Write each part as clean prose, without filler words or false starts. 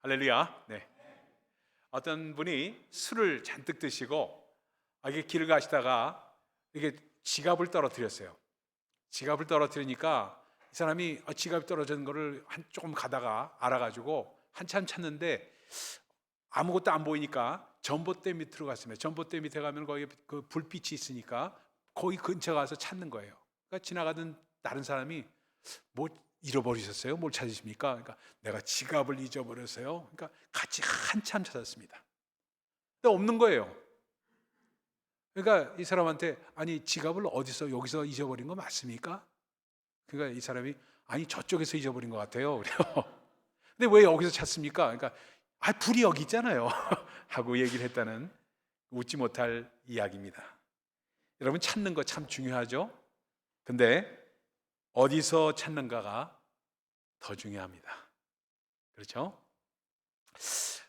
할렐루야. 네. 어떤 분이 술을 잔뜩 드시고 이게 길을 가시다가 이게 지갑을 떨어뜨렸어요. 지갑을 떨어뜨리니까 이 사람이 지갑이 떨어진 거를 조금 가다가 알아가지고 한참 찾는데 아무것도 안 보이니까 전봇대 밑으로 갔습니다. 전봇대 밑에 가면 거기 그 불빛이 있으니까 거기 근처 가서 찾는 거예요. 그러니까 지나가던 다른 사람이 뭐 잃어버리셨어요? 뭘 찾으십니까? 그러니까 내가 지갑을 잊어버렸어요. 그러니까 같이 한참 찾았습니다. 근데 없는 거예요. 그러니까 이 사람한테 아니 지갑을 어디서 여기서 잊어버린 거 맞습니까? 그러니까 이 사람이 아니 저쪽에서 잊어버린 것 같아요. 그래요. 근데 왜 여기서 찾습니까? 그러니까 불이 여기 있잖아요. 하고 얘기를 했다는 웃지 못할 이야기입니다. 여러분 찾는 거 참 중요하죠? 근데 어디서 찾는가가 더 중요합니다. 그렇죠?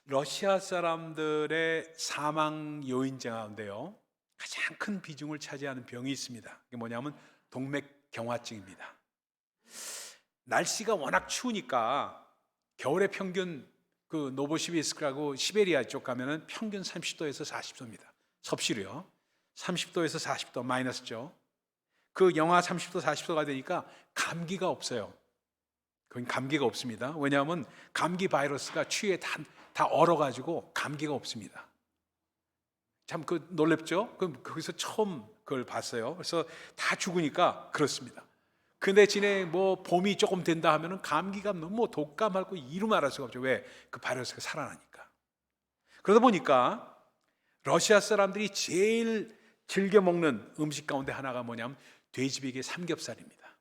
러시아 사람들의 사망 요인제 가운데요 가장 큰 비중을 차지하는 병이 있습니다. 그게 뭐냐면 동맥경화증입니다. 날씨가 워낙 추우니까 겨울에 평균 그 노보시비스크라고 시베리아 쪽 가면은 평균 30도에서 40도입니다. 섭씨로요. 30도에서 40도 마이너스죠. 그 영하 30도 40도가 되니까 감기가 없어요. 그건 감기가 없습니다. 왜냐하면 감기 바이러스가 추위에 다 얼어가지고 감기가 없습니다. 참 놀랍죠? 거기서 처음 그걸 봤어요. 그래서 다 죽으니까 그렇습니다. 근데 봄이 조금 된다 하면은 감기가 너무 독감하고 이루 말할 수가 없죠. 왜? 그 바이러스가 살아나니까. 그러다 보니까 러시아 사람들이 제일 즐겨 먹는 음식 가운데 하나가 뭐냐면 돼지비계 삼겹살입니다.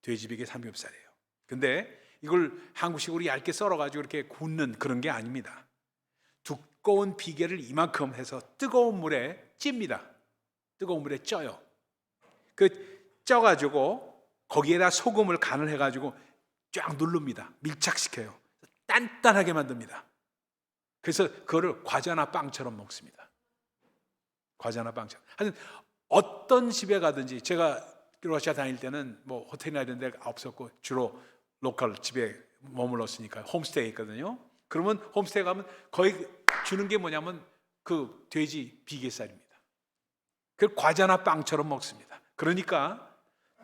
돼지비계 삼겹살이에요. 근데 이걸 한국식으로 얇게 썰어가지고 이렇게 굽는 그런 게 아닙니다. 두꺼운 비계를 이만큼 해서 뜨거운 물에 찝니다. 뜨거운 물에 쪄요. 쪄가지고 거기에다 소금을 간을 해가지고 쫙 누릅니다. 밀착시켜요. 단단하게 만듭니다. 그래서 그거를 과자나 빵처럼 먹습니다. 과자나 빵처럼. 하여튼 어떤 집에 가든지 제가 러시아 다닐 때는 뭐 호텔이나 이런 데 없었고 주로 로컬 집에 머물렀으니까 홈스테이 있거든요. 그러면 홈스테이 가면 거의 주는 게 뭐냐면 그 돼지 비계살입니다. 그걸 과자나 빵처럼 먹습니다. 그러니까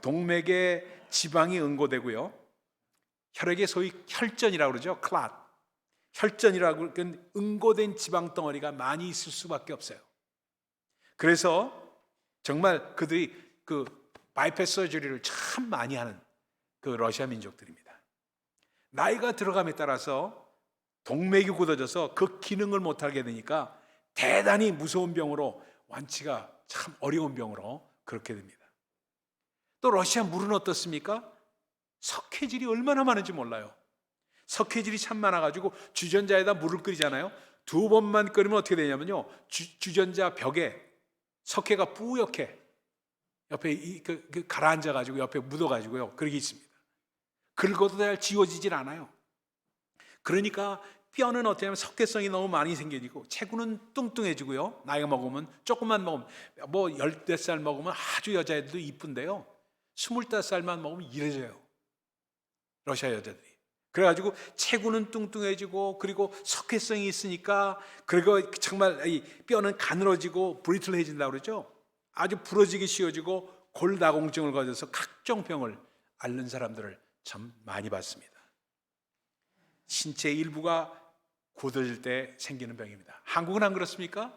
동맥에 지방이 응고되고요. 혈액에 소위 혈전이라고 그러죠. 클랏. 혈전이라고 응고된 지방 덩어리가 많이 있을 수밖에 없어요. 그래서 정말 그들이 그 바이패스 서저리를 참 많이 하는 그 러시아 민족들입니다. 나이가 들어감에 따라서 동맥이 굳어져서 그 기능을 못하게 되니까 대단히 무서운 병으로 완치가 참 어려운 병으로 그렇게 됩니다. 또 러시아 물은 어떻습니까? 석회질이 얼마나 많은지 몰라요. 석회질이 참 많아가지고 주전자에다 물을 끓이잖아요. 2번만 끓이면 어떻게 되냐면요, 주전자 벽에 석회가 뿌옇게 옆에 가라앉아가지고 옆에 묻어가지고요 그렇게 있습니다. 긁어도 잘 지워지질 않아요. 그러니까 뼈는 어떻게 하면 석회성이 너무 많이 생겨지고 체구는 뚱뚱해지고요. 나이가 먹으면 조금만 먹으면 뭐 10살 먹으면 아주 여자애들도 이쁜데요, 25살만 먹으면 이래져요. 러시아 여자들이. 그래가지고 체구는 뚱뚱해지고 그리고 석회성이 있으니까 그리고 정말 이 뼈는 가늘어지고 브리틀해진다고 그러죠. 아주 부러지기 쉬워지고 골다공증을 가져서 각종 병을 앓는 사람들을 참 많이 봤습니다. 신체 일부가 굳어질 때 생기는 병입니다. 한국은 안 그렇습니까?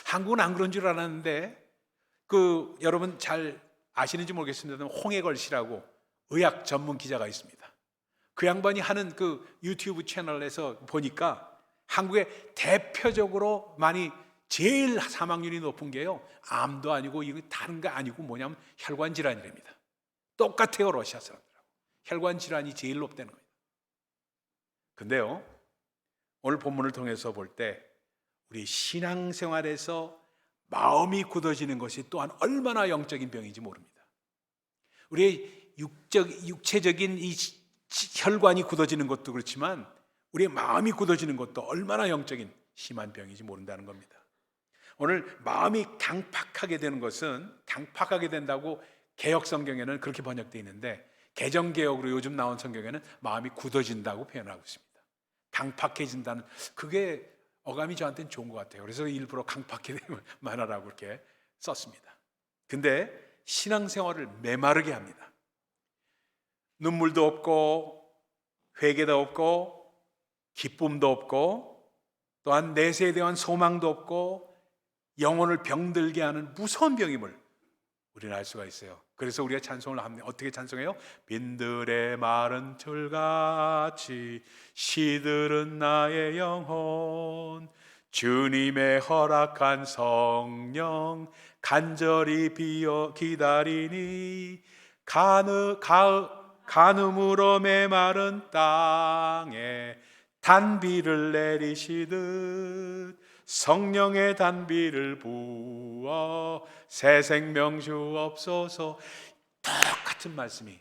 한국은 안 그런 줄 알았는데 여러분 잘 아시는지 모르겠습니다만 홍해걸 씨라고 의학 전문 기자가 있습니다. 그 양반이 하는 그 유튜브 채널에서 보니까 한국에 대표적으로 많이 제일 사망률이 높은 게요, 암도 아니고 이거 다른 거 아니고 뭐냐면 혈관 질환이랍니다. 똑같아요, 러시아 사람들하고. 혈관 질환이 제일 높다는 거예요. 근데요, 오늘 본문을 통해서 볼 때 우리 신앙생활에서 마음이 굳어지는 것이 또한 얼마나 영적인 병인지 모릅니다. 우리의 육체적인 이 혈관이 굳어지는 것도 그렇지만 우리의 마음이 굳어지는 것도 얼마나 영적인 심한 병인지 모른다는 겁니다. 오늘 마음이 강팍하게 되는 것은, 강팍하게 된다고 개역 성경에는 그렇게 번역되어 있는데 개정개역으로 요즘 나온 성경에는 마음이 굳어진다고 표현하고 있습니다. 강팍해진다는, 그게 어감이 저한테는 좋은 것 같아요. 그래서 일부러 강팍해됨을 말하라고 이렇게 썼습니다. 근데 신앙생활을 메마르게 합니다. 눈물도 없고 회개도 없고 기쁨도 없고 또한 내세에 대한 소망도 없고 영혼을 병들게 하는 무서운 병임을 우리는 알 수가 있어요. 그래서 우리가 찬송을 합니다. 어떻게 찬송해요? 빈들의 마른 철같이 시들은 나의 영혼, 주님의 허락한 성령 간절히 비어 기다리니, 간음으로 메마른 땅에 단비를 내리시듯 성령의 단비를 부어 새 생명 주옵소서. 똑같은 말씀이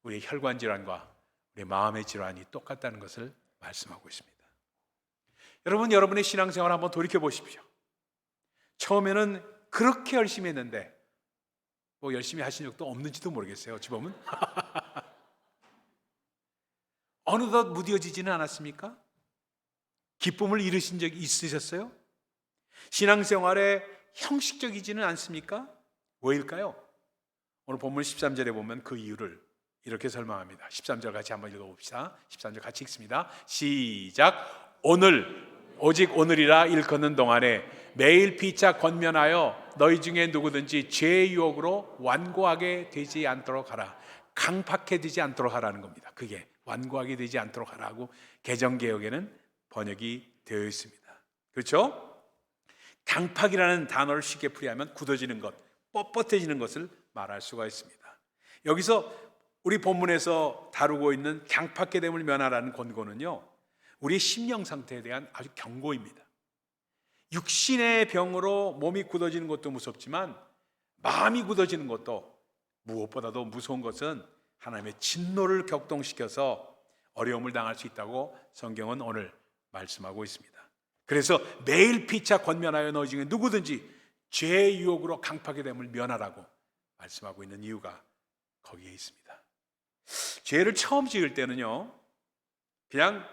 우리의 혈관 질환과 우리의 마음의 질환이 똑같다는 것을 말씀하고 있습니다. 여러분, 여러분의 신앙생활 한번 돌이켜 보십시오. 처음에는 그렇게 열심히 했는데 뭐 열심히 하신 적도 없는지도 모르겠어요. 어찌 보면 어느덧 무뎌지지는 않았습니까? 기쁨을 잃으신 적이 있으셨어요? 신앙생활에 형식적이지는 않습니까? 왜일까요? 오늘 본문 13절에 보면 그 이유를 이렇게 설명합니다. 13절 같이 한번 읽어봅시다. 13절 같이 읽습니다. 시작. 오직 오늘이라 일컫는 동안에 매일 피차 권면하여 너희 중에 누구든지 죄의 유혹으로 완고하게 되지 않도록 하라. 강팍해 되지 않도록 하라는 겁니다. 그게 완고하게 되지 않도록 하라고 개정개혁에는 번역이 되어 있습니다. 그렇죠? 강팍이라는 단어를 쉽게 풀이하면 굳어지는 것, 뻣뻣해지는 것을 말할 수가 있습니다. 여기서 우리 본문에서 다루고 있는 강팍해 됨을 면하라는 권고는요, 우리의 심령 상태에 대한 아주 경고입니다. 육신의 병으로 몸이 굳어지는 것도 무섭지만 마음이 굳어지는 것도, 무엇보다도 무서운 것은 하나님의 진노를 격동시켜서 어려움을 당할 수 있다고 성경은 오늘 말씀하고 있습니다. 그래서 매일 피차 권면하여 너희 중에 누구든지 죄의 유혹으로 강팍해 됨을 면하라고 말씀하고 있는 이유가 거기에 있습니다. 죄를 처음 지을 때는요, 그냥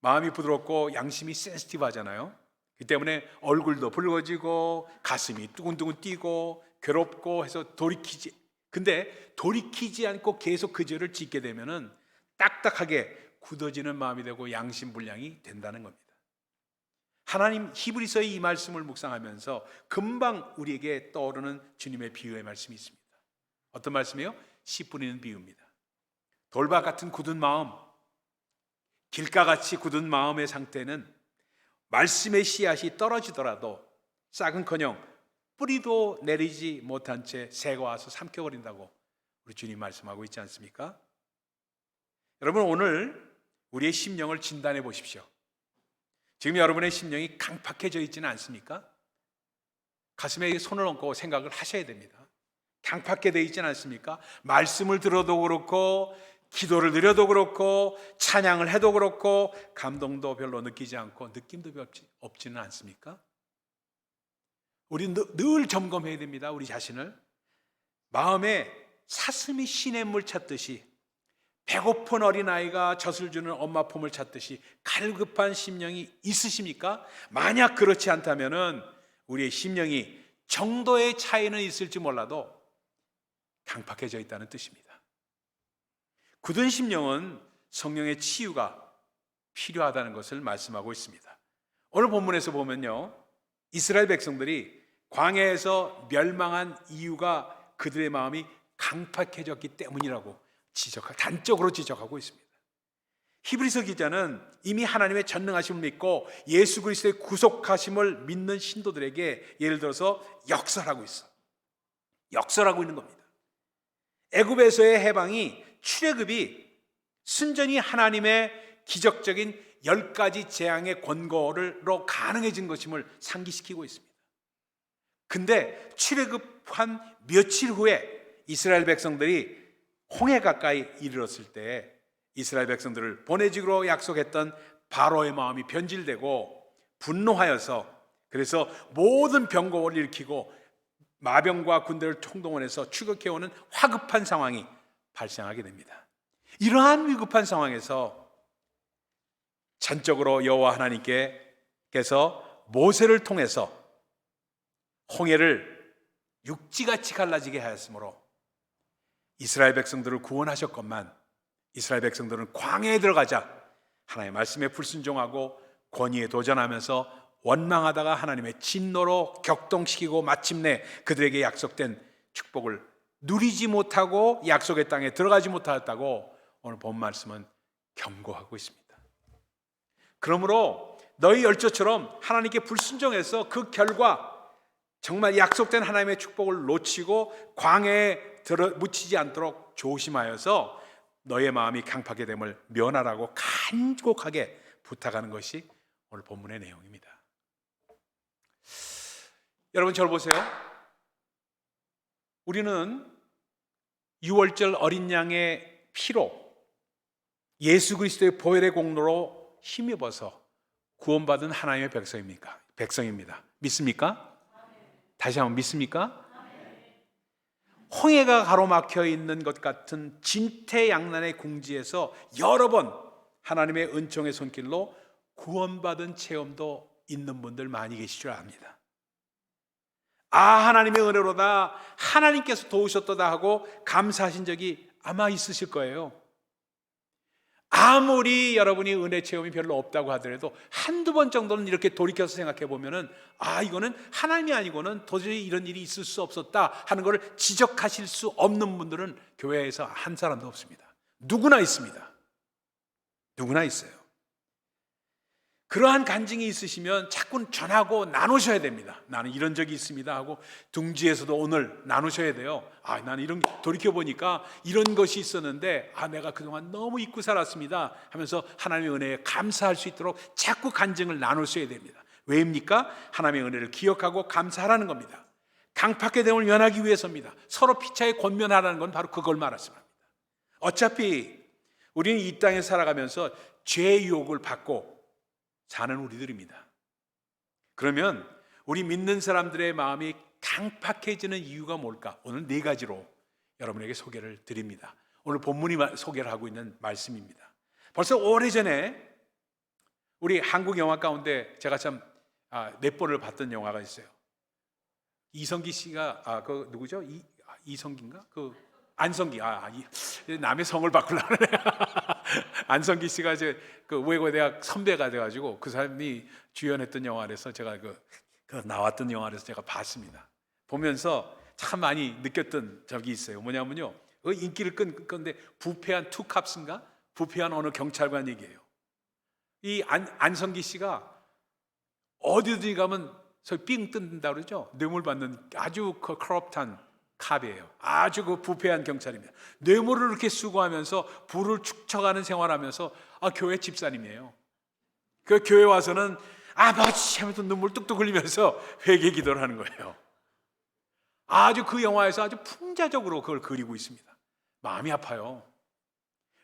마음이 부드럽고 양심이 센시티브하잖아요. 그 때문에 얼굴도 붉어지고 가슴이 두근두근 뛰고 괴롭고 해서 근데 돌이키지 않고 계속 그 죄를 짓게 되면은 딱딱하게 굳어지는 마음이 되고 양심불량이 된다는 겁니다. 하나님 히브리서의 이 말씀을 묵상하면서 금방 우리에게 떠오르는 주님의 비유의 말씀이 있습니다. 어떤 말씀이에요? 씨 뿌리는 비유입니다. 돌밭 같은 굳은 마음, 길가같이 굳은 마음의 상태는 말씀의 씨앗이 떨어지더라도 싹은커녕 뿌리도 내리지 못한 채 새가 와서 삼켜버린다고 우리 주님 말씀하고 있지 않습니까? 여러분, 오늘 우리의 심령을 진단해 보십시오. 지금 여러분의 심령이 강팍해져 있지는 않습니까? 가슴에 손을 얹고 생각을 하셔야 됩니다. 강팍해 되어 있지는 않습니까? 말씀을 들어도 그렇고 기도를 드려도 그렇고 찬양을 해도 그렇고 감동도 별로 느끼지 않고 느낌도 없지는 않습니까? 우리 늘 점검해야 됩니다. 우리 자신을. 마음에 사슴이 시냇물 찾듯이, 배고픈 어린아이가 젖을 주는 엄마 품을 찾듯이 갈급한 심령이 있으십니까? 만약 그렇지 않다면 우리의 심령이 정도의 차이는 있을지 몰라도 강팍해져 있다는 뜻입니다. 굳은 심령은 성령의 치유가 필요하다는 것을 말씀하고 있습니다. 오늘 본문에서 보면요, 이스라엘 백성들이 광야에서 멸망한 이유가 그들의 마음이 강팍해졌기 때문이라고 단적으로 지적하고 있습니다. 히브리서 기자는 이미 하나님의 전능하심을 믿고 예수 그리스도의 구속하심을 믿는 신도들에게 예를 들어서 역설하고 있는 겁니다. 애굽에서의 해방이, 출애굽이 순전히 하나님의 기적적인 10가지 재앙의 권고로 가능해진 것임을 상기시키고 있습니다. 근데 출애굽한 며칠 후에 이스라엘 백성들이 홍해 가까이 이르렀을 때 이스라엘 백성들을 보내주기로 약속했던 바로의 마음이 변질되고 분노하여서, 그래서 모든 병거를 일으키고 마병과 군대를 총동원해서 추격해오는 화급한 상황이 발생하게 됩니다. 이러한 위급한 상황에서 전적으로 여호와 하나님께서 모세를 통해서 홍해를 육지같이 갈라지게 하였으므로 이스라엘 백성들을 구원하셨건만 이스라엘 백성들은 광야에 들어가자 하나님의 말씀에 불순종하고 권위에 도전하면서 원망하다가 하나님의 진노로 격동시키고 마침내 그들에게 약속된 축복을 누리지 못하고 약속의 땅에 들어가지 못하였다고 오늘 본 말씀은 경고하고 있습니다. 그러므로 너희 열조처럼 하나님께 불순종해서 그 결과 정말 약속된 하나님의 축복을 놓치고 광야에 묻히지 않도록 조심하여서 너의 마음이 강팍하게 됨을 면하라고 간곡하게 부탁하는 것이 오늘 본문의 내용입니다. 여러분 저를 보세요. 우리는 유월절 어린 양의 피로 예수 그리스도의 보혈의 공로로 힘입어서 구원받은 하나님의 백성입니다. 믿습니까? 다시 한번 믿습니까? 홍해가 가로막혀 있는 것 같은 진퇴양난의 궁지에서 여러 번 하나님의 은총의 손길로 구원받은 체험도 있는 분들 많이 계실 줄 압니다. 하나님의 은혜로다, 하나님께서 도우셨도다 하고 감사하신 적이 아마 있으실 거예요. 아무리 여러분이 은혜 체험이 별로 없다고 하더라도 한두 번 정도는 이렇게 돌이켜서 생각해 보면은 이거는 하나님이 아니고는 도저히 이런 일이 있을 수 없었다 하는 것을 지적하실 수 없는 분들은 교회에서 한 사람도 없습니다. 누구나 있습니다. 누구나 있어요. 그러한 간증이 있으시면 자꾸 전하고 나누셔야 됩니다. 나는 이런 적이 있습니다 하고 둥지에서도 오늘 나누셔야 돼요. 나는 이런 돌이켜보니까 이런 것이 있었는데 내가 그동안 너무 잊고 살았습니다 하면서 하나님의 은혜에 감사할 수 있도록 자꾸 간증을 나누셔야 됩니다. 왜입니까? 하나님의 은혜를 기억하고 감사하라는 겁니다. 강팍의 됨을 면하기 위해서입니다. 서로 피차에 권면하라는 건 바로 그걸 말씀합니다. 어차피 우리는 이 땅에 살아가면서 죄의 유혹을 받고 사는 우리들입니다. 그러면 우리 믿는 사람들의 마음이 강팍해지는 이유가 뭘까? 오늘 4가지로 여러분에게 소개를 드립니다. 오늘 본문이 소개를 하고 있는 말씀입니다. 벌써 오래전에 우리 한국 영화 가운데 제가 참 몇 번을 봤던 영화가 있어요. 이성기 씨가 그 누구죠? 이성기인가? 그 안성기, 남의 성을 바꾸려고 그래. 안성기 씨가 이제 그 외고대학 선배가 돼가지고 그 사람이 주연했던 영화라서 제가 그 나왔던 영화라서 제가 봤습니다. 보면서 참 많이 느꼈던 적이 있어요. 뭐냐면요, 그 인기를 끈 건데 부패한 투캅스인가? 부패한 어느 경찰관 얘기예요. 이 안성기 씨가 어디든지 가면 소위 삥 뜬다 그러죠. 뇌물 받는 아주 커럽트한 캅이에요. 아주 그 부패한 경찰입니다. 뇌물을 이렇게 수고하면서 부를 축적하는 생활하면서 교회 집사님이에요. 그 교회 와서는 아버지 하면서 눈물 뚝뚝 흘리면서 회개 기도를 하는 거예요. 아주 그 영화에서 아주 풍자적으로 그걸 그리고 있습니다. 마음이 아파요.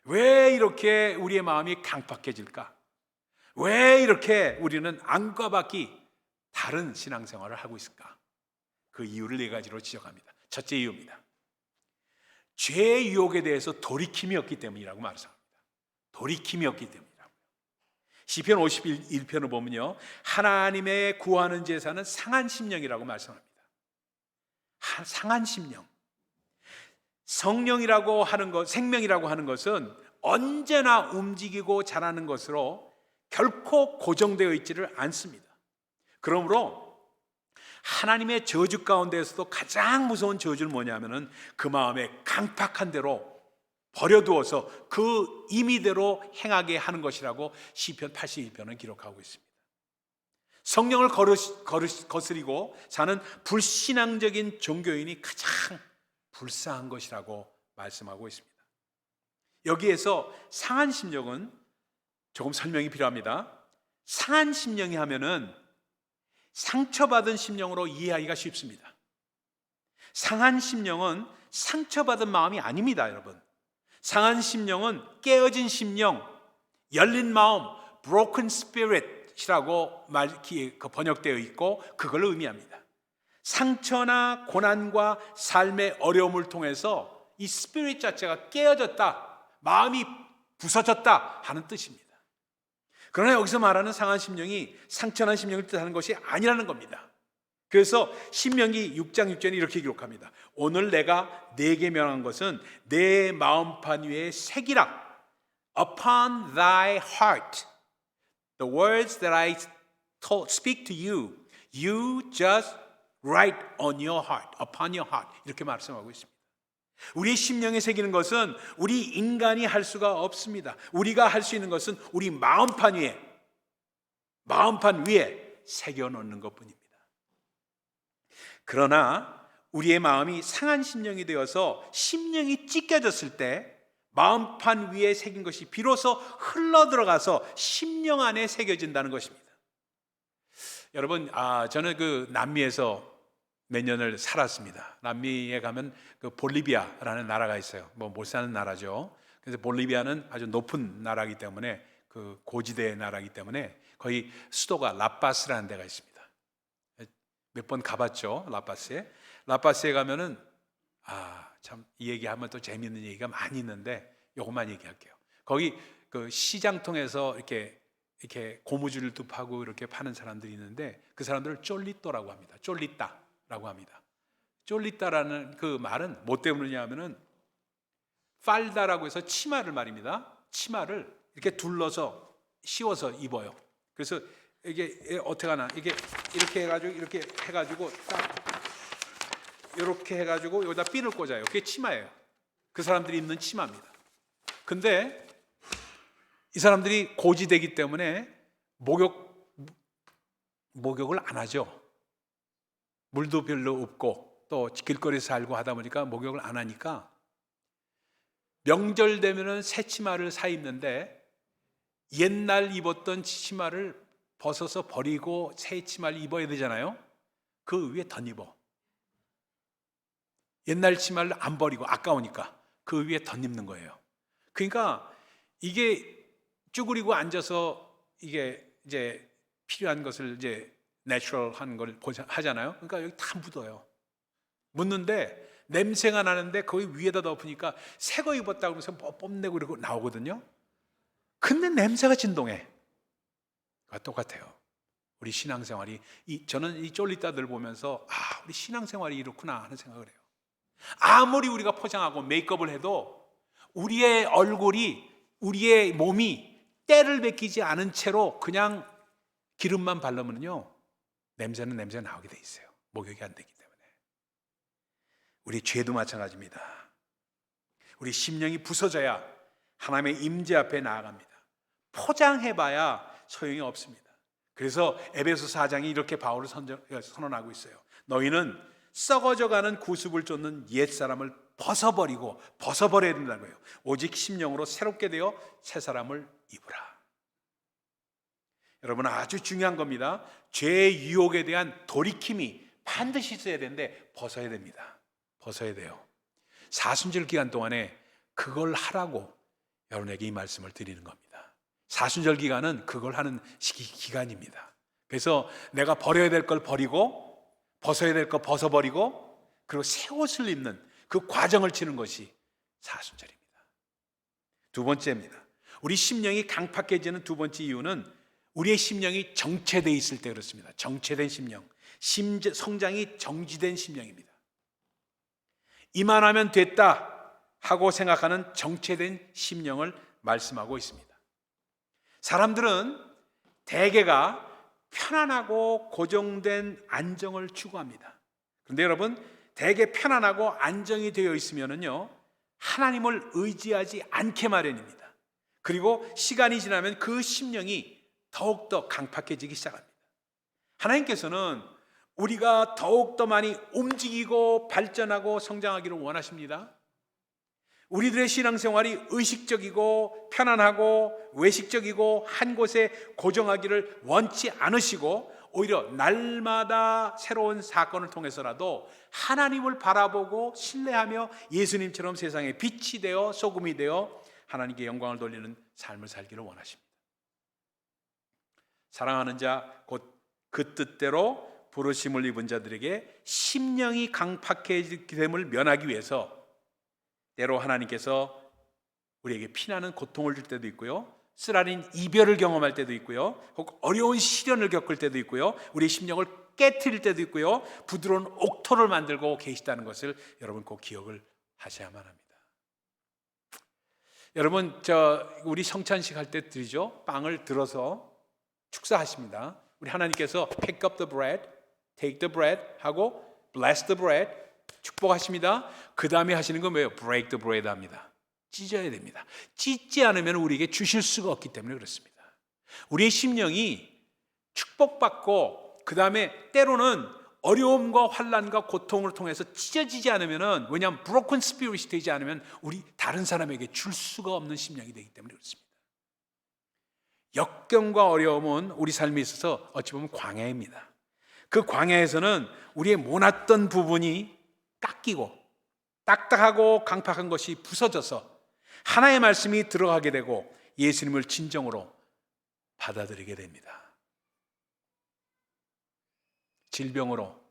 왜 이렇게 우리의 마음이 강팍해질까? 왜 이렇게 우리는 안과 밖이 다른 신앙생활을 하고 있을까? 그 이유를 4가지로 지적합니다. 첫째 이유입니다. 죄의 유혹에 대해서 돌이킴이 없기 때문이라고 말합니다. 돌이킴이 없기 때문이라고요. 시편 51편을 보면요, 하나님의 구하는 제사는 상한 심령이라고 말씀합니다. 상한 심령. 성령이라고 하는 것, 생명이라고 하는 것은 언제나 움직이고 자라는 것으로 결코 고정되어 있지를 않습니다. 그러므로 하나님의 저주 가운데에서도 가장 무서운 저주는 뭐냐면은 그 마음에 강팍한 대로 버려두어서 그 임의대로 행하게 하는 것이라고 시편 81편은 기록하고 있습니다. 성령을 거스리고 사는 불신앙적인 종교인이 가장 불쌍한 것이라고 말씀하고 있습니다. 여기에서 상한 심령은 조금 설명이 필요합니다. 상한 심령이 하면은 상처받은 심령으로 이해하기가 쉽습니다. 상한 심령은 상처받은 마음이 아닙니다, 여러분. 상한 심령은 깨어진 심령, 열린 마음, broken spirit이라고 번역되어 있고 그걸 의미합니다. 상처나 고난과 삶의 어려움을 통해서 이 스피릿 자체가 깨어졌다, 마음이 부서졌다 하는 뜻입니다. 그러나 여기서 말하는 상한 심령이 상처난 심령을 뜻하는 것이 아니라는 겁니다. 그래서 신명기 6장 6절에 이렇게 기록합니다. 오늘 내가 네게 명한 것은 내 마음판 위에 새기라. Upon thy heart, the words that I speak to you, you just write on your heart, upon your heart. 이렇게 말씀하고 있습니다. 우리의 심령에 새기는 것은 우리 인간이 할 수가 없습니다. 우리가 할 수 있는 것은 우리 마음판 위에 새겨 놓는 것뿐입니다. 그러나 우리의 마음이 상한 심령이 되어서 심령이 찢겨졌을 때 마음판 위에 새긴 것이 비로소 흘러 들어가서 심령 안에 새겨진다는 것입니다. 여러분, 저는 그 남미에서 몇 년을 살았습니다. 남미에 가면 그 볼리비아라는 나라가 있어요. 못 사는 나라죠. 그래서 볼리비아는 아주 높은 나라이기 때문에, 그 고지대 나라이기 때문에 거기 수도가 라파스라는 데가 있습니다. 몇 번 가봤죠, 라파스에. 라파스에 가면은 참 이 얘기하면 또 재미있는 얘기가 많이 있는데 요것만 얘기할게요. 거기 그 시장통에서 이렇게 고무줄도 파고 이렇게 파는 사람들이 있는데 그 사람들을 쫄리또라고 합니다. 쫄리따라고 합니다. 쫄리따라는 그 말은 뭐 때문이냐 하면은 팔다라고 해서 치마를 말입니다. 치마를 이렇게 둘러서 씌워서 입어요. 그래서 이게 어떻게 하나, 이게 이렇게 해가지고 딱 이렇게 해가지고 여기다 핀을 꽂아요. 그게 치마예요. 그 사람들이 입는 치마입니다. 근데 이 사람들이 고지되기 때문에 목욕을 안 하죠. 물도 별로 없고 또 길거리에서 살고 하다 보니까 목욕을 안 하니까 명절 되면은 새 치마를 사 입는데 옛날 입었던 치마를 벗어서 버리고 새 치마를 입어야 되잖아요. 그 위에 덧입어. 옛날 치마를 안 버리고 아까우니까 그 위에 덧입는 거예요. 그러니까 이게 쭈그리고 앉아서 이게 이제 필요한 것을 이제 내추럴한 걸 하잖아요. 그러니까 여기 다 묻어요. 묻는데 냄새가 나는데 거기 위에다 덮으니까 새 거 입었다고 하면서 뭐 뽐내고 이러고 나오거든요. 근데 냄새가 진동해. 똑같아요. 우리 신앙생활이 저는 이 쫄리따들 보면서 우리 신앙생활이 이렇구나 하는 생각을 해요. 아무리 우리가 포장하고 메이크업을 해도 우리의 얼굴이, 우리의 몸이 때를 베끼지 않은 채로 그냥 기름만 바르면요 냄새는 나오게 돼 있어요. 목욕이 안 되기 때문에. 우리 죄도 마찬가지입니다. 우리 심령이 부서져야 하나님의 임재 앞에 나아갑니다. 포장해봐야 소용이 없습니다. 그래서 에베소 4장이 이렇게 바울을 선언하고 있어요. 너희는 썩어져가는 구습을 쫓는 옛사람을 벗어버려야 된다는 거예요. 오직 심령으로 새롭게 되어 새 사람을 입으라. 여러분, 아주 중요한 겁니다. 죄의 유혹에 대한 돌이킴이 반드시 있어야 되는데 벗어야 됩니다. 벗어야 돼요. 사순절 기간 동안에 그걸 하라고 여러분에게 이 말씀을 드리는 겁니다. 사순절 기간은 그걸 하는 기간입니다. 그래서 내가 버려야 될 걸 버리고 벗어야 될 거 벗어버리고 그리고 새 옷을 입는 그 과정을 치는 것이 사순절입니다. 두 번째입니다. 우리 심령이 강팍해지는 두 번째 이유는 우리의 심령이 정체되어 있을 때 그렇습니다. 정체된 심령, 성장이 정지된 심령입니다. 이만하면 됐다 하고 생각하는 정체된 심령을 말씀하고 있습니다. 사람들은 대개가 편안하고 고정된 안정을 추구합니다. 그런데 여러분, 대개 편안하고 안정이 되어 있으면요 하나님을 의지하지 않게 마련입니다. 그리고 시간이 지나면 그 심령이 더욱더 강팍해지기 시작합니다. 하나님께서는 우리가 더욱더 많이 움직이고 발전하고 성장하기를 원하십니다. 우리들의 신앙생활이 의식적이고 편안하고 외식적이고 한 곳에 고정하기를 원치 않으시고 오히려 날마다 새로운 사건을 통해서라도 하나님을 바라보고 신뢰하며 예수님처럼 세상에 빛이 되어 소금이 되어 하나님께 영광을 돌리는 삶을 살기를 원하십니다. 사랑하는 자 곧 그 뜻대로 부르심을 입은 자들에게 심령이 강팍해짐을 면하기 위해서 때로 하나님께서 우리에게 피나는 고통을 줄 때도 있고요, 쓰라린 이별을 경험할 때도 있고요, 혹 어려운 시련을 겪을 때도 있고요, 우리의 심령을 깨트릴 때도 있고요, 부드러운 옥토를 만들고 계시다는 것을 여러분 꼭 기억을 하셔야만 합니다. 여러분, 우리 성찬식 할 때 드리죠. 빵을 들어서 축사하십니다. 우리 하나님께서 pick up the bread, take the bread 하고 bless the bread 축복하십니다. 그 다음에 하시는 건 뭐예요? break the bread 합니다. 찢어야 됩니다. 찢지 않으면 우리에게 주실 수가 없기 때문에 그렇습니다. 우리의 심령이 축복받고 그 다음에 때로는 어려움과 환난과 고통을 통해서 찢어지지 않으면, 왜냐하면 broken spirit이 되지 않으면 우리 다른 사람에게 줄 수가 없는 심령이 되기 때문에 그렇습니다. 역경과 어려움은 우리 삶에 있어서 어찌 보면 광야입니다. 그 광야에서는 우리의 모났던 부분이 깎이고 딱딱하고 강팍한 것이 부서져서 하나의 말씀이 들어가게 되고 예수님을 진정으로 받아들이게 됩니다. 질병으로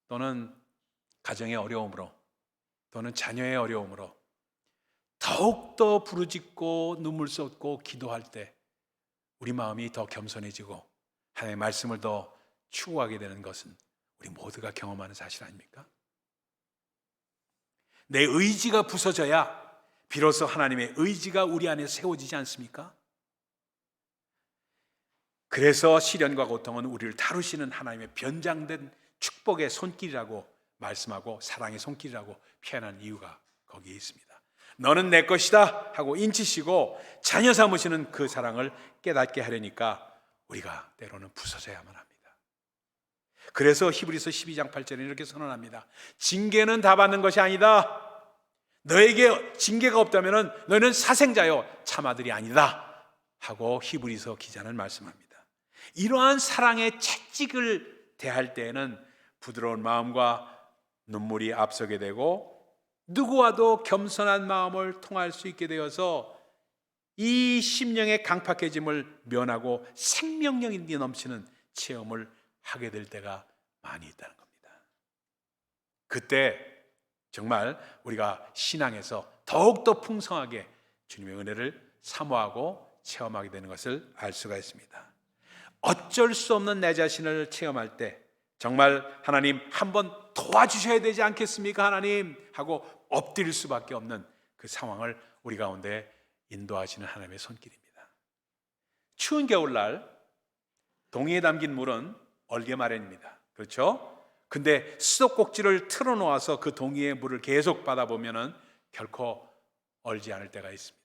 또는 가정의 어려움으로 또는 자녀의 어려움으로 더욱더 부르짖고 눈물 쏟고 기도할 때 우리 마음이 더 겸손해지고 하나님의 말씀을 더 추구하게 되는 것은 우리 모두가 경험하는 사실 아닙니까? 내 의지가 부서져야 비로소 하나님의 의지가 우리 안에 세워지지 않습니까? 그래서 시련과 고통은 우리를 다루시는 하나님의 변장된 축복의 손길이라고 말씀하고 사랑의 손길이라고 표현한 이유가 거기에 있습니다. 너는 내 것이다 하고 인치시고 자녀 삼으시는 그 사랑을 깨닫게 하려니까 우리가 때로는 부서져야만 합니다. 그래서 히브리서 12장 8절에 이렇게 선언합니다. 징계는 다 받는 것이 아니다. 너에게 징계가 없다면 너는 사생자요 참 아들이 아니다 하고 히브리서 기자는 말씀합니다. 이러한 사랑의 채찍을 대할 때에는 부드러운 마음과 눈물이 앞서게 되고 누구와도 겸손한 마음을 통할 수 있게 되어서 이 심령의 강팍해짐을 면하고 생명력이 넘치는 체험을 하게 될 때가 많이 있다는 겁니다. 그때 정말 우리가 신앙에서 더욱더 풍성하게 주님의 은혜를 사모하고 체험하게 되는 것을 알 수가 있습니다. 어쩔 수 없는 내 자신을 체험할 때 정말 하나님 한번 도와주셔야 되지 않겠습니까? 하나님 하고 엎드릴 수밖에 없는 그 상황을 우리 가운데 인도하시는 하나님의 손길입니다. 추운 겨울날 동이에 담긴 물은 얼게 마련입니다. 그렇죠? 근데 수도꼭지를 틀어놓아서 그 동이의 물을 계속 받아보면 결코 얼지 않을 때가 있습니다.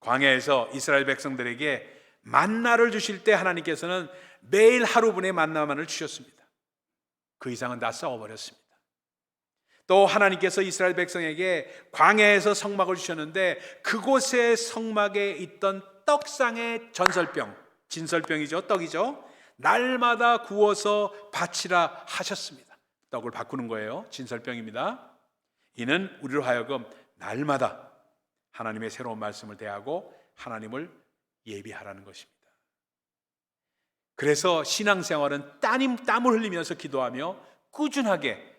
광야에서 이스라엘 백성들에게 만나를 주실 때 하나님께서는 매일 하루분의 만나만을 주셨습니다. 그 이상은 다 썩어버렸습니다. 또 하나님께서 이스라엘 백성에게 광야에서 성막을 주셨는데 그곳의 성막에 있던 떡상의 전설병, 진설병이죠, 떡이죠, 날마다 구워서 바치라 하셨습니다. 떡을 바꾸는 거예요. 진설병입니다. 이는 우리로 하여금 날마다 하나님의 새로운 말씀을 대하고 하나님을 예비하라는 것입니다. 그래서 신앙생활은 땀을 흘리면서 기도하며 꾸준하게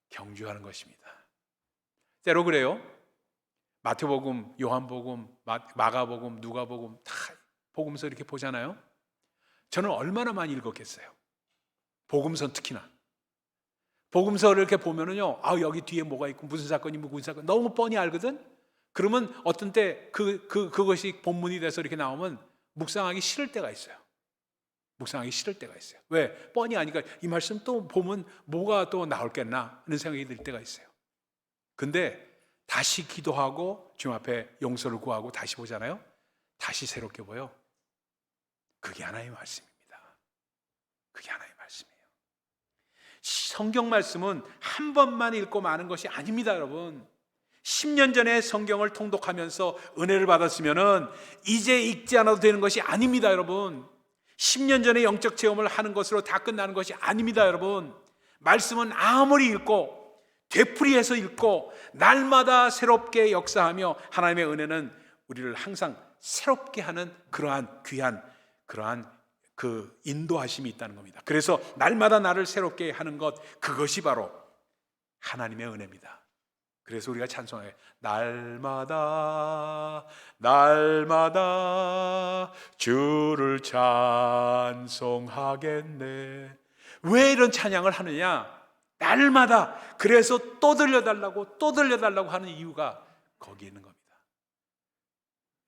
경주하는 것입니다. 때로 그래요. 마태복음, 요한복음, 마가복음, 누가복음 다 복음서 이렇게 보잖아요. 저는 얼마나 많이 읽었겠어요. 복음서 특히나. 복음서를 이렇게 보면은요, 여기 뒤에 뭐가 있고 무슨 사건이 무슨 사건 너무 뻔히 알거든. 그러면 어떤 때 그것이 본문이 돼서 이렇게 나오면 묵상하기 싫을 때가 있어요. 묵상하기 싫을 때가 있어요. 왜? 뻔히 아니까 이 말씀 또 보면 뭐가 또 나올겠나 하는 생각이 들 때가 있어요. 근데 다시 기도하고 주님 앞에 용서를 구하고 다시 보잖아요. 다시 새롭게 보여. 그게 하나님의 말씀입니다. 그게 하나님의 말씀이에요. 성경 말씀은 한 번만 읽고 마는 것이 아닙니다, 여러분. 10년 전에 성경을 통독하면서 은혜를 받았으면은 이제 읽지 않아도 되는 것이 아닙니다, 여러분. 10년 전에 영적 체험을 하는 것으로 다 끝나는 것이 아닙니다, 여러분. 말씀은 아무리 읽고 되풀이해서 읽고 날마다 새롭게 역사하며 하나님의 은혜는 우리를 항상 새롭게 하는 그러한 귀한 그 인도하심이 있다는 겁니다. 그래서 날마다 나를 새롭게 하는 것, 그것이 바로 하나님의 은혜입니다. 그래서 우리가 찬송해, 날마다 날마다 주를 찬송하겠네. 왜 이런 찬양을 하느냐? 날마다. 그래서 또 들려달라고 하는 이유가 거기에 있는 겁니다.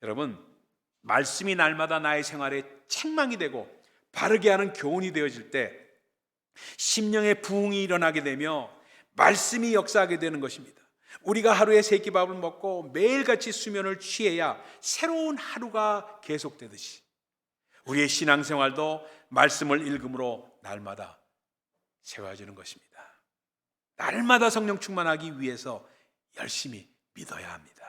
여러분, 말씀이 날마다 나의 생활에 책망이 되고 바르게 하는 교훈이 되어질 때 심령의 부흥이 일어나게 되며 말씀이 역사하게 되는 것입니다. 우리가 하루에 세 끼 밥을 먹고 매일같이 수면을 취해야 새로운 하루가 계속되듯이 우리의 신앙생활도 말씀을 읽음으로 날마다 세워지는 것입니다. 날마다 성령 충만하기 위해서 열심히 믿어야 합니다.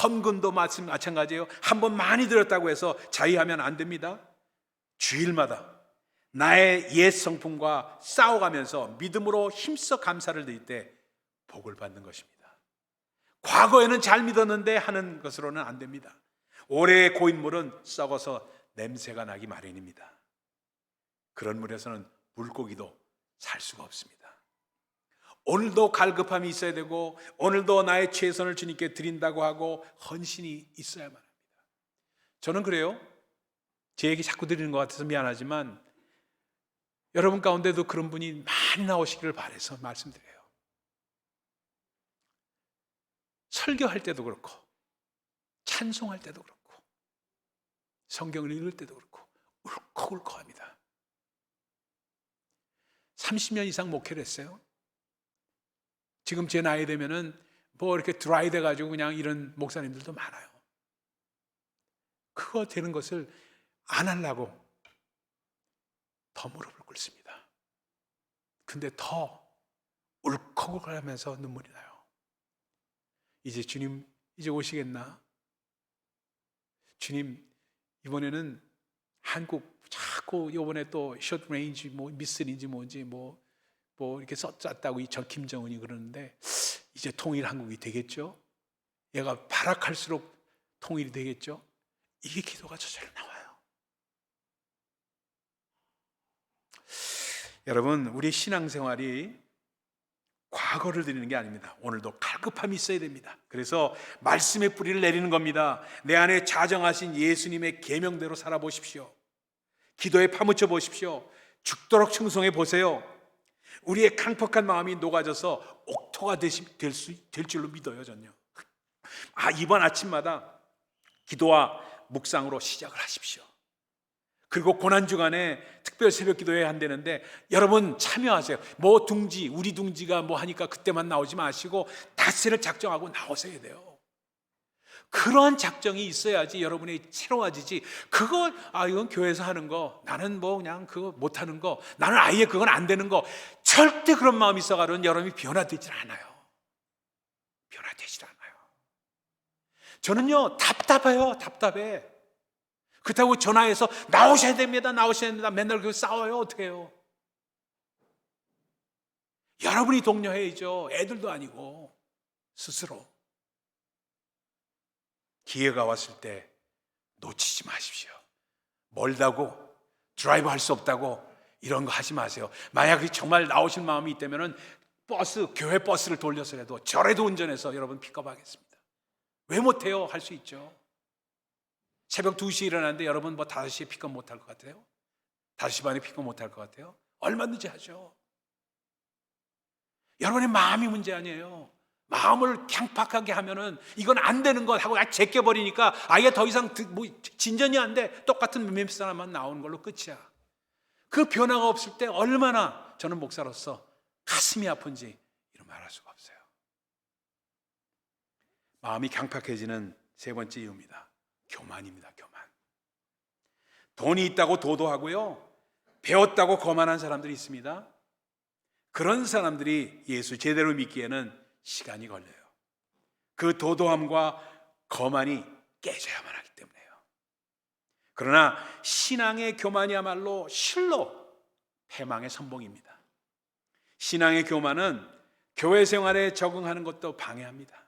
헌금도 마찬가지예요. 한번 많이 들었다고 해서 자의하면 안 됩니다. 주일마다 나의 옛 성품과 싸워가면서 믿음으로 힘써 감사를 드릴 때 복을 받는 것입니다. 과거에는 잘 믿었는데 하는 것으로는 안 됩니다. 올해의 고인물은 썩어서 냄새가 나기 마련입니다. 그런 물에서는 물고기도 살 수가 없습니다. 오늘도 갈급함이 있어야 되고 오늘도 나의 최선을 주님께 드린다고 하고 헌신이 있어야만 합니다. 저는 그래요. 제 얘기 자꾸 드리는 것 같아서 미안하지만 여러분 가운데도 그런 분이 많이 나오시기를 바라서 말씀드려요. 설교할 때도 그렇고 찬송할 때도 그렇고 성경을 읽을 때도 그렇고 울컥울컥합니다. 30년 이상 목회를 했어요. 지금 제 나이 되면은 뭐 이렇게 드라이 돼가지고 그냥 이런 목사님들도 많아요. 그거 되는 것을 안 하려고 더 무릎을 꿇습니다. 근데 더 울컥울컥하면서 눈물이 나요. 이제 주님 이제 오시겠나? 주님 이번에는 한국 자꾸 이번에 또 숏 레인지 뭐 미슬인지 뭔지 뭐 이렇게 썼다고 저 김정은이 그러는데 이제 통일 한국이 되겠죠? 얘가 발악할수록 통일이 되겠죠? 이게 기도가 저절로 나와요. 여러분, 우리 신앙생활이 과거를 드리는 게 아닙니다. 오늘도 갈급함이 있어야 됩니다. 그래서 말씀의 뿌리를 내리는 겁니다. 내 안에 자정하신 예수님의 계명대로 살아보십시오. 기도에 파묻혀 보십시오. 죽도록 충성해 보세요. 우리의 강팍한 마음이 녹아져서 옥토가 될 줄로 믿어요. 전요. 이번 아침마다 기도와 묵상으로 시작을 하십시오. 그리고 고난주간에 특별 새벽 기도해야 한다는데 여러분 참여하세요. 뭐 둥지, 우리 둥지가 뭐 하니까 그때만 나오지 마시고 닷새를 작정하고 나오셔야 돼요. 그러한 작정이 있어야지 여러분이 새로워지지. 그거 이건 교회에서 하는 거, 나는 뭐 그냥 그거 못하는 거, 나는 아예 그건 안 되는 거, 절대 그런 마음이 있어가지고는 여러분이 변화되질 않아요. 변화되질 않아요. 저는요 답답해요. 답답해. 그렇다고 전화해서 나오셔야 됩니다. 맨날 그 싸워요. 어떻게 해요? 여러분이 독려해야죠. 애들도 아니고 스스로. 기회가 왔을 때 놓치지 마십시오. 멀다고 드라이브 할 수 없다고 이런 거 하지 마세요. 만약에 정말 나오실 마음이 있다면 교회 버스를 돌려서라도 저라도 운전해서 여러분 픽업하겠습니다. 왜 못해요? 할 수 있죠. 새벽 2시에 일어났는데 여러분 뭐 5시에 픽업 못할 것 같아요? 5시 반에 픽업 못할 것 같아요? 얼마든지 하죠. 여러분의 마음이 문제 아니에요. 마음을 강팍하게 하면은 이건 안 되는 것 하고 제껴버리니까 아예 더 이상 진전이 안 돼. 똑같은 멤피스 하나만 나오는 걸로 끝이야. 그 변화가 없을 때 얼마나 저는 목사로서 가슴이 아픈지 이런 말할 수가 없어요. 마음이 강팍해지는 세 번째 이유입니다. 교만입니다. 교만. 돈이 있다고 도도하고요, 배웠다고 거만한 사람들이 있습니다. 그런 사람들이 예수 제대로 믿기에는 시간이 걸려요. 그 도도함과 거만이 깨져야만 하기 때문에요. 그러나 신앙의 교만이야말로 실로 패망의 선봉입니다. 신앙의 교만은 교회 생활에 적응하는 것도 방해합니다.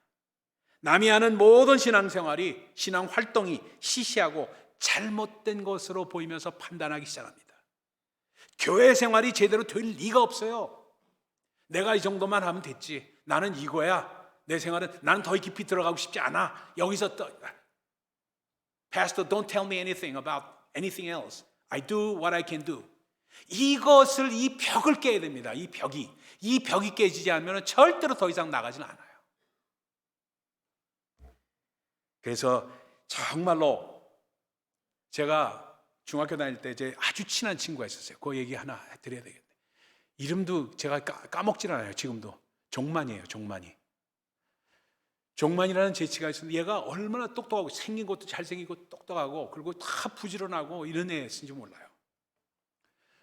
남이 하는 모든 신앙생활이, 신앙 활동이 시시하고 잘못된 것으로 보이면서 판단하기 시작합니다. 교회 생활이 제대로 될 리가 없어요. 내가 이 정도만 하면 됐지, 나는 이거야, 내 생활은 나는 더 깊이 들어가고 싶지 않아. 여기서 또 Pastor, don't tell me anything about anything else. I do what I can do. 이것을 이 벽을 깨야 됩니다. 이 벽이 깨지지 않으면 절대로 더 이상 나가지는 않아요. 그래서 정말로 제가 중학교 다닐 때 제 아주 친한 친구가 있었어요. 그 얘기 하나 해드려야 되겠네. 이름도 제가 까먹질 않아요. 지금도 종만이에요. 종만이라는 제치가 있었는데 얘가 얼마나 똑똑하고 생긴 것도 잘생기고 똑똑하고 그리고 다 부지런하고 이런 애였는지 몰라요.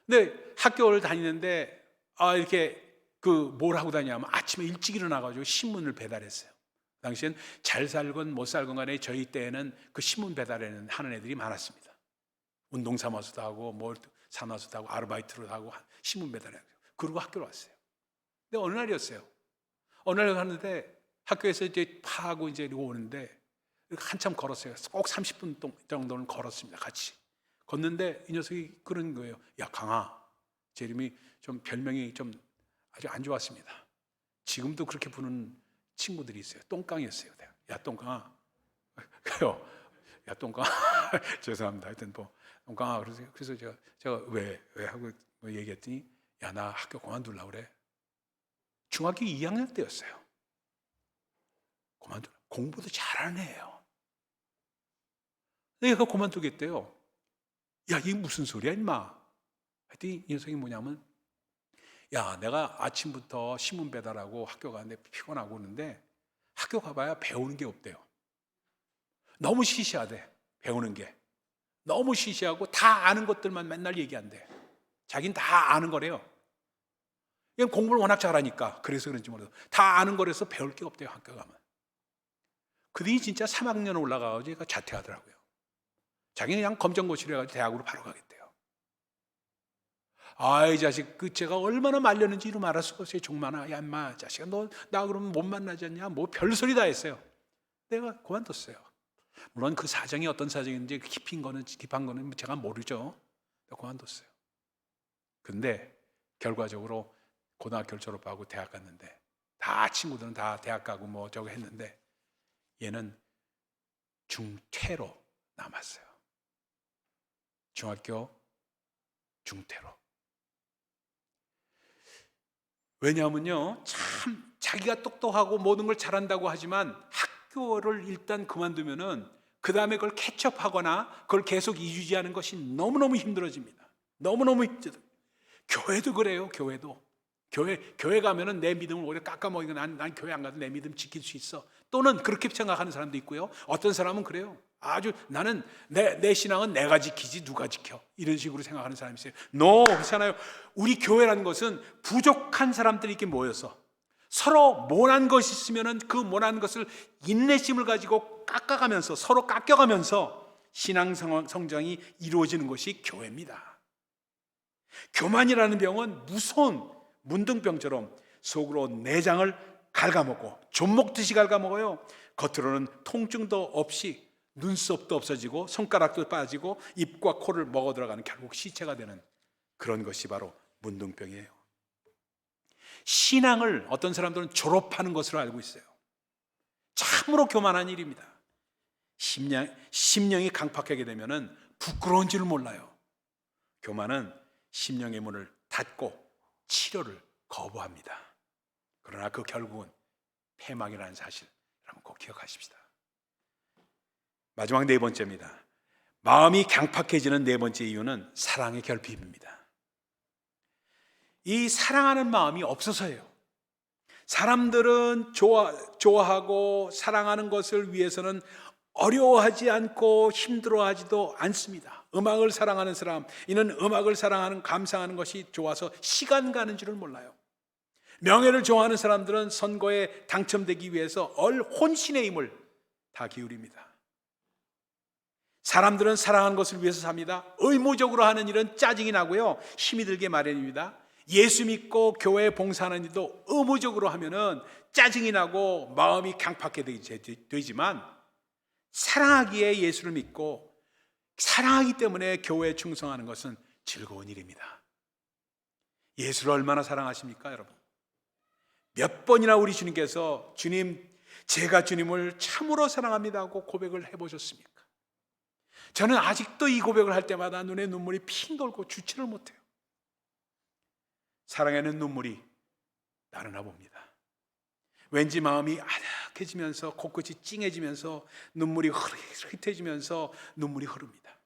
근데 학교를 다니는데 이렇게 뭘 하고 다니냐면 아침에 일찍 일어나가지고 신문을 배달했어요. 당시엔 잘 살건 못 살건 간에 저희 때에는 그 신문 배달하는 애들이 많았습니다. 운동 삼아서도 하고 뭘 삼아서도 하고 아르바이트로 하고 신문 배달해요. 그러고 학교로 왔어요. 근데 어느 날이었어요. 어느 날 갔는데 학교에서 이제 파하고 이제 오는데 한참 걸었어요. 꼭 30분 정도는 걸었습니다. 같이 걷는데 이 녀석이 그런 거예요. 야 강아, 제 이름이 좀 별명이 좀 아주 안 좋았습니다. 지금도 그렇게 부르는 친구들이 있어요. 똥강이었어요. 야 똥강아, 그래요. 야 똥강아, 죄송합니다. 하여튼 뭐 똥강아 그래서 제가 왜 하고 얘기했더니 야 나 학교 그만두려고 그래. 중학교 2학년 때였어요. 그만두라. 공부도 잘하는 애예요. 얘가 그만두겠대요. 야 이게 무슨 소리야 임마. 하여튼 이 녀석이 뭐냐면 야 내가 아침부터 신문 배달하고 학교 가는데 피곤하고 오는데 학교 가봐야 배우는 게 없대요. 너무 시시하대. 배우는 게 너무 시시하고 다 아는 것들만 맨날 얘기한대. 자긴 다 아는 거래요. 그냥 공부를 워낙 잘하니까 그래서 그런지 모르겠어. 다 아는 거라서 배울 게 없대요. 학교 가면. 그들이 진짜 3학년 올라가가지고 얘가 자퇴하더라고요. 자기는 그냥 검정고시를 해가지고 대학으로 바로 가겠대요. 이 자식 제가 얼마나 말렸는지 이름 알을 수가 없어요. 종만아, 야 인마 자식아 너 나 그러면 못 만나지 않냐? 뭐 별소리 다 했어요. 내가 그만뒀어요. 물론 그 사정이 어떤 사정인지 깊은 거는 제가 모르죠. 그만뒀어요. 근데 결과적으로 고등학교를 졸업하고 대학 갔는데 다 친구들은 다 대학 가고 뭐 저거 했는데 얘는 중퇴로 남았어요. 중학교 중퇴로. 왜냐하면요, 참 자기가 똑똑하고 모든 걸 잘한다고 하지만 학교를 일단 그만두면은 그 다음에 그걸 캐치업하거나 그걸 계속 유지하는 것이 너무너무 힘들어집니다. 너무너무 힘들어요. 교회도 그래요. 교회 가면은 내 믿음을 오래 깎아먹이고 난 교회 안 가도 내 믿음 지킬 수 있어. 또는 그렇게 생각하는 사람도 있고요. 어떤 사람은 그래요. 아주 나는 내 신앙은 내가 지키지 누가 지켜. 이런 식으로 생각하는 사람이 있어요. 그렇잖아요. 우리 교회라는 것은 부족한 사람들이 이렇게 모여서 서로 모난 것이 있으면은 그 모난 것을 인내심을 가지고 깎아가면서 서로 깎여가면서 신앙 성장이 이루어지는 것이 교회입니다. 교만이라는 병은 무서운 문둥병처럼 속으로 내장을 갉아먹고 좀 먹듯이 갉아먹어요. 겉으로는 통증도 없이 눈썹도 없어지고 손가락도 빠지고 입과 코를 먹어 들어가는 결국 시체가 되는 그런 것이 바로 문둥병이에요. 신앙을 어떤 사람들은 졸업하는 것으로 알고 있어요. 참으로 교만한 일입니다. 심령이 강팍하게 되면 부끄러운 줄을 몰라요. 교만은 심령의 문을 닫고 치료를 거부합니다. 그러나 그 결국은 패망이라는 사실 여러분 꼭 기억하십시다. 마지막 네 번째입니다. 마음이 강팍해지는 네 번째 이유는 사랑의 결핍입니다. 이 사랑하는 마음이 없어서예요. 사람들은 좋아하고 사랑하는 것을 위해서는 어려워하지 않고 힘들어하지도 않습니다. 음악을 사랑하는 사람, 이는 음악을 사랑하는 감상하는 것이 좋아서 시간 가는 줄을 몰라요. 명예를 좋아하는 사람들은 선거에 당첨되기 위해서 혼신의 힘을 다 기울입니다. 사람들은 사랑하는 것을 위해서 삽니다. 의무적으로 하는 일은 짜증이 나고요, 힘이 들게 마련입니다. 예수 믿고 교회에 봉사하는 일도 의무적으로 하면은 짜증이 나고 마음이 강팍하게 되지만, 사랑하기에 예수를 믿고 사랑하기 때문에 교회에 충성하는 것은 즐거운 일입니다. 예수를 얼마나 사랑하십니까, 여러분? 몇 번이나 우리 주님께서 주님 제가 주님을 참으로 사랑합니다 하고 고백을 해보셨습니까? 저는 아직도 이 고백을 할 때마다 눈에 눈물이 핑 돌고 주체를 못해요. 사랑에는 눈물이 나르나 봅니다. 왠지 마음이 아득해지면서 코끝이 찡해지면서 눈물이 흐릿해지면서 눈물이 흐릅니다.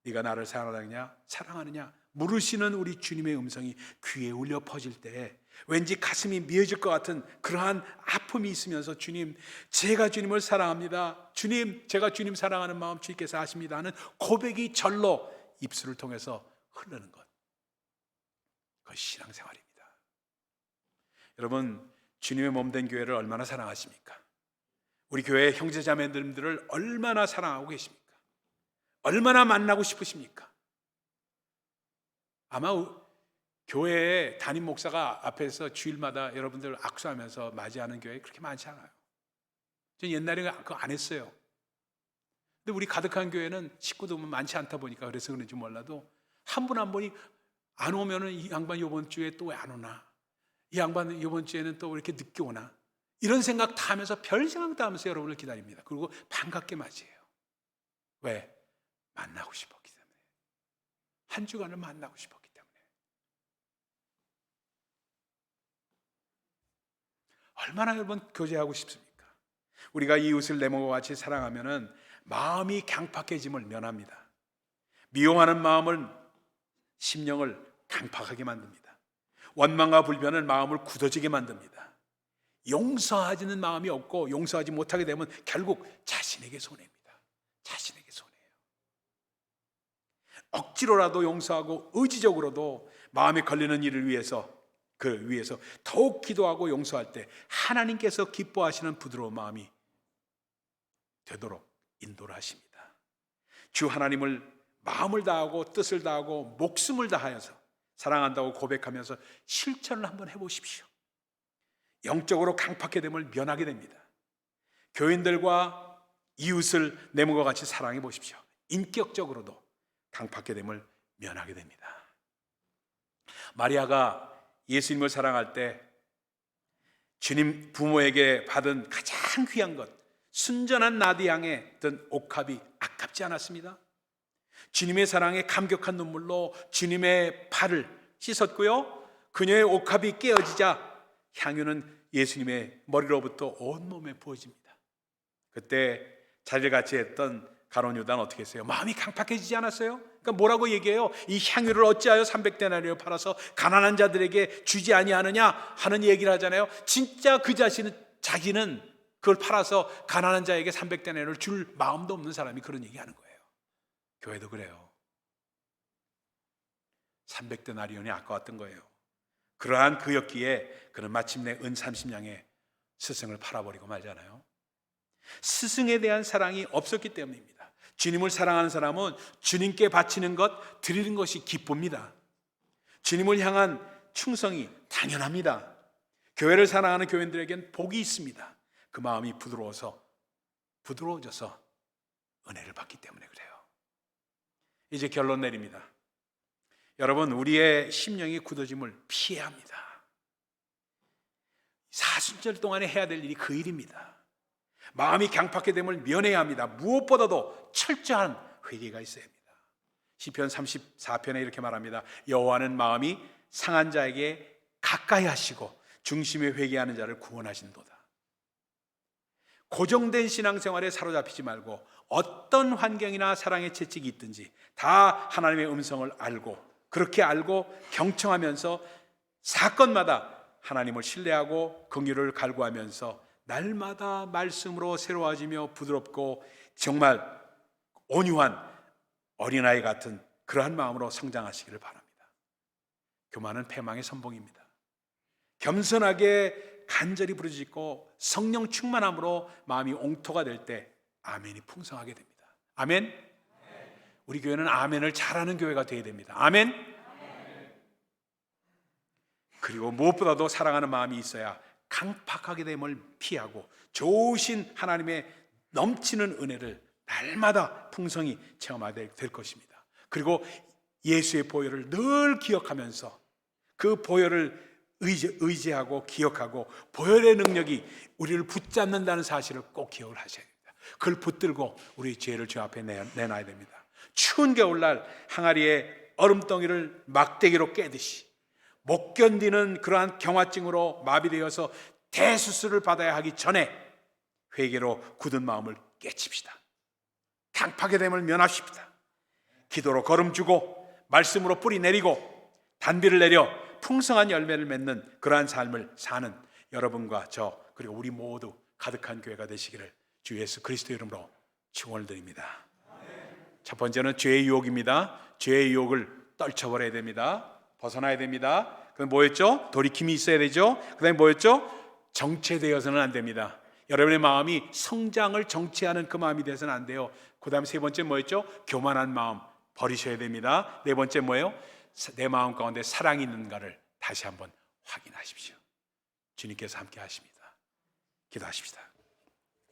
네가 나를 사랑하느냐 물으시는 우리 주님의 음성이 귀에 울려 퍼질 때 왠지 가슴이 미어질 것 같은 그러한 아픔이 있으면서 주님, 제가 주님을 사랑합니다. 주님, 제가 주님 사랑하는 마음 주님께서 아십니다 하는 고백이 절로 입술을 통해서 흐르는 것, 그것이 신앙생활입니다. 여러분, 주님의 몸된 교회를 얼마나 사랑하십니까? 우리 교회 형제자매들을 얼마나 사랑하고 계십니까? 얼마나 만나고 싶으십니까? 아마 교회에 담임 목사가 앞에서 주일마다 여러분들 악수하면서 맞이하는 교회 그렇게 많지 않아요. 전 옛날에 그거 안 했어요. 근데 우리 가득한 교회는 식구도 많지 않다 보니까 그래서 그런지 몰라도 한 분 한 분이 안 오면은 이 양반 이번 주에 또 왜 안 오나? 이 양반 이번 주에는 또 왜 이렇게 늦게 오나? 이런 생각 다 하면서 별 생각 다 하면서 여러분을 기다립니다. 그리고 반갑게 맞이해요. 왜? 만나고 싶었기 때문에. 한 주간을 만나고 싶었기 때문에. 얼마나 여러분 교제하고 싶습니까? 우리가 이웃을 내 몸과 같이 사랑하면은 마음이 강팍해짐을 면합니다. 미워하는 마음을, 심령을 강팍하게 만듭니다. 원망과 불변은 마음을 굳어지게 만듭니다. 용서하지는 마음이 없고 용서하지 못하게 되면 결국 자신에게 손해입니다. 자신에게 손해예요. 억지로라도 용서하고 의지적으로도 마음에 걸리는 일을 위해서 더욱 기도하고 용서할 때 하나님께서 기뻐하시는 부드러운 마음이 되도록 인도를 하십니다. 주 하나님을 마음을 다하고 뜻을 다하고 목숨을 다하여서 사랑한다고 고백하면서 실천을 한번 해보십시오. 영적으로 강팍해 됨을 면하게 됩니다. 교인들과 이웃을 내 몸과 같이 사랑해 보십시오. 인격적으로도 강팍해 됨을 면하게 됩니다. 마리아가 예수님을 사랑할 때 주님 부모에게 받은 가장 귀한 것, 순전한 나디향에 든 옥합이 아깝지 않았습니다. 주님의 사랑에 감격한 눈물로 주님의 발을 씻었고요, 그녀의 옥합이 깨어지자 향유는 예수님의 머리로부터 온몸에 부어집니다. 그때 자리를 같이 했던 가룟 유다는 어떻게 했어요? 마음이 강팍해지지 않았어요? 그러니까 뭐라고 얘기해요? 이 향유를 어찌하여 300데나리를 팔아서 가난한 자들에게 주지 아니하느냐 하는 얘기를 하잖아요. 진짜 그 자기는 그걸 팔아서 가난한 자에게 300데나리를 줄 마음도 없는 사람이 그런 얘기하는 거예요. 교회도 그래요. 300데나리온이 아까웠던 거예요. 그러한 그였기에 그는 마침내 은 30냥에 스승을 팔아버리고 말잖아요. 스승에 대한 사랑이 없었기 때문입니다. 주님을 사랑하는 사람은 주님께 바치는 것, 드리는 것이 기쁩니다. 주님을 향한 충성이 당연합니다. 교회를 사랑하는 교인들에겐 복이 있습니다. 그 마음이 부드러워져서 은혜를 받기 때문에 그래요. 이제 결론 내립니다. 여러분, 우리의 심령이 굳어짐을 피해야 합니다. 사순절 동안에 해야 될 일이 그 일입니다. 마음이 강팍해 됨을 면해야 합니다. 무엇보다도 철저한 회개가 있어야 합니다. 시편 34편에 이렇게 말합니다. 여호와는 마음이 상한 자에게 가까이 하시고 중심에 회개하는 자를 구원하신도다. 고정된 신앙생활에 사로잡히지 말고 어떤 환경이나 사랑의 채찍이 있든지 다 하나님의 음성을 알고, 그렇게 알고 경청하면서 사건마다 하나님을 신뢰하고 긍휼을 갈구하면서 날마다 말씀으로 새로워지며 부드럽고 정말 온유한 어린아이 같은 그러한 마음으로 성장하시기를 바랍니다. 교만은 패망의 선봉입니다. 겸손하게 간절히 부르짖고 성령 충만함으로 마음이 옹토가 될 때 아멘이 풍성하게 됩니다. 아멘. 우리 교회는 아멘을 잘하는 교회가 되어야 됩니다. 아멘. 그리고 무엇보다도 사랑하는 마음이 있어야 강팍하게 됨을 피하고 좋으신 하나님의 넘치는 은혜를 날마다 풍성히 체험하게 될 것입니다. 그리고 예수의 보혈을 늘 기억하면서 그 보혈을 의지하고 기억하고 보혈의 능력이 우리를 붙잡는다는 사실을 꼭 기억을 하셔야 됩니다. 그걸 붙들고 우리 죄를 주 앞에 내놔야 됩니다. 추운 겨울날 항아리에 얼음덩이를 막대기로 깨듯이 못 견디는 그러한 경화증으로 마비되어서 대수술을 받아야 하기 전에 회개로 굳은 마음을 깨칩시다. 강팍의 됨을 면하십시다. 기도로 걸음 주고 말씀으로 뿌리 내리고 단비를 내려 풍성한 열매를 맺는 그러한 삶을 사는 여러분과 저 그리고 우리 모두 가득한 교회가 되시기를 주 예수 그리스도 이름으로 축원을 드립니다. 첫 번째는 죄의 유혹입니다. 죄의 유혹을 떨쳐버려야 됩니다. 벗어나야 됩니다. 그다음에 뭐였죠? 돌이킴이 있어야 되죠. 그다음에 뭐였죠? 정체되어서는 안 됩니다. 여러분의 마음이 성장을 정체하는 그 마음이 되어서는 안 돼요. 그다음에 세 번째 뭐였죠? 교만한 마음 버리셔야 됩니다. 네 번째 뭐예요? 내 마음 가운데 사랑이 있는가를 다시 한번 확인하십시오. 주님께서 함께 하십니다. 기도하십시다.